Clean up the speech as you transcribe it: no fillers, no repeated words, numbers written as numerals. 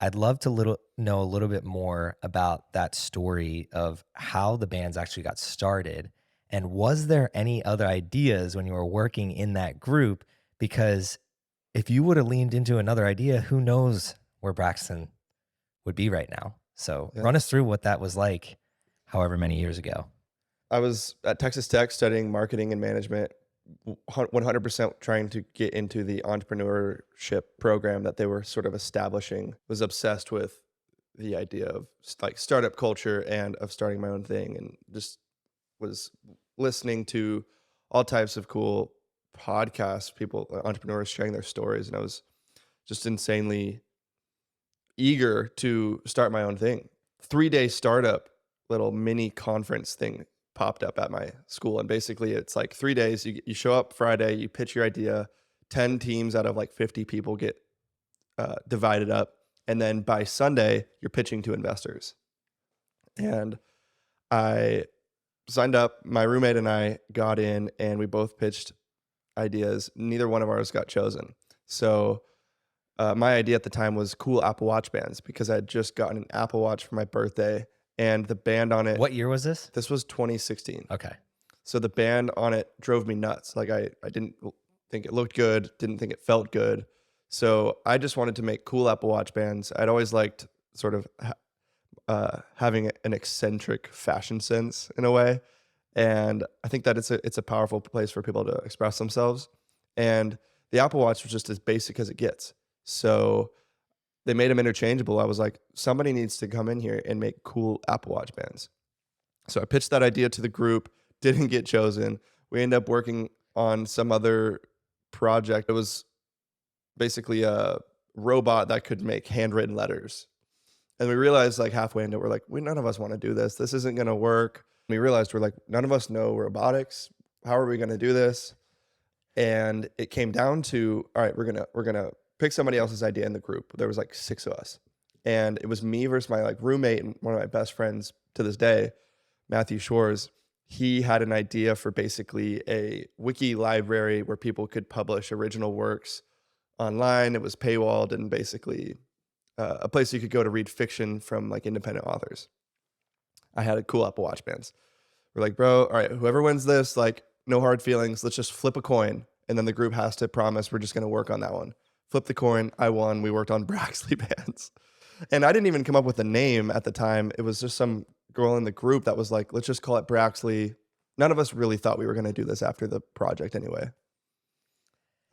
I'd love to know a little bit more about that story of how the bands actually got started. And was there any other ideas when you were working in that group? Because if you would have leaned into another idea, who knows where Braxton would be right now. So Yeah. run us through what that was like however many years ago. I was at Texas Tech studying marketing and management, 100% trying to get into the entrepreneurship program that they were sort of establishing. Was obsessed with the idea of like startup culture and of starting my own thing, and just was listening to all types of cool podcasts, people, entrepreneurs sharing their stories, and I was just insanely eager to start my own thing. 3-day startup little mini conference thing popped up at my school. And basically, it's like 3 days. You show up Friday, you pitch your idea, 10 teams out of like 50 people get divided up. And then by Sunday, you're pitching to investors. And I signed up. My roommate and I got in, and we both pitched ideas. Neither one of ours got chosen. So my idea at the time was cool Apple Watch bands because I had just gotten an Apple Watch for my birthday, and the band on it, What year was this? this was 2016. Okay. So the band on it drove me nuts. Like I didn't think it looked good, didn't think it felt good. So I just wanted to make cool Apple Watch bands. I'd always liked sort of having an eccentric fashion sense in a way, and I think that it's a powerful place for people to express themselves. And the Apple Watch was just as basic as it gets. So they made them interchangeable. I was like, somebody needs to come in here and make cool Apple Watch bands. So I pitched that idea to the group, didn't get chosen. We ended up working on some other project. It was basically a robot that could make handwritten letters. And we realized like halfway into it, we're like, none of us want to do this. This isn't going to work. We realized we're like, none of us know robotics. How are we going to do this? And it came down to, all right, we're gonna pick somebody else's idea in the group. There was like 6 of us, and it was me versus my like roommate and one of my best friends to this day, Matthew Shores. He had an idea for basically a wiki library where people could publish original works online. It was paywalled and basically a place you could go to read fiction from like independent authors. I had a cool Apple Watch bands. We're like, bro, all right, whoever wins this, like, no hard feelings. Let's just flip a coin. And then the group has to promise we're just going to work on that one. Flip the coin. I won. We worked on Braxley bands. And I didn't even come up with a name at the time. It was just some girl in the group that was like, let's just call it Braxley. None of us really thought we were going to do this after the project anyway.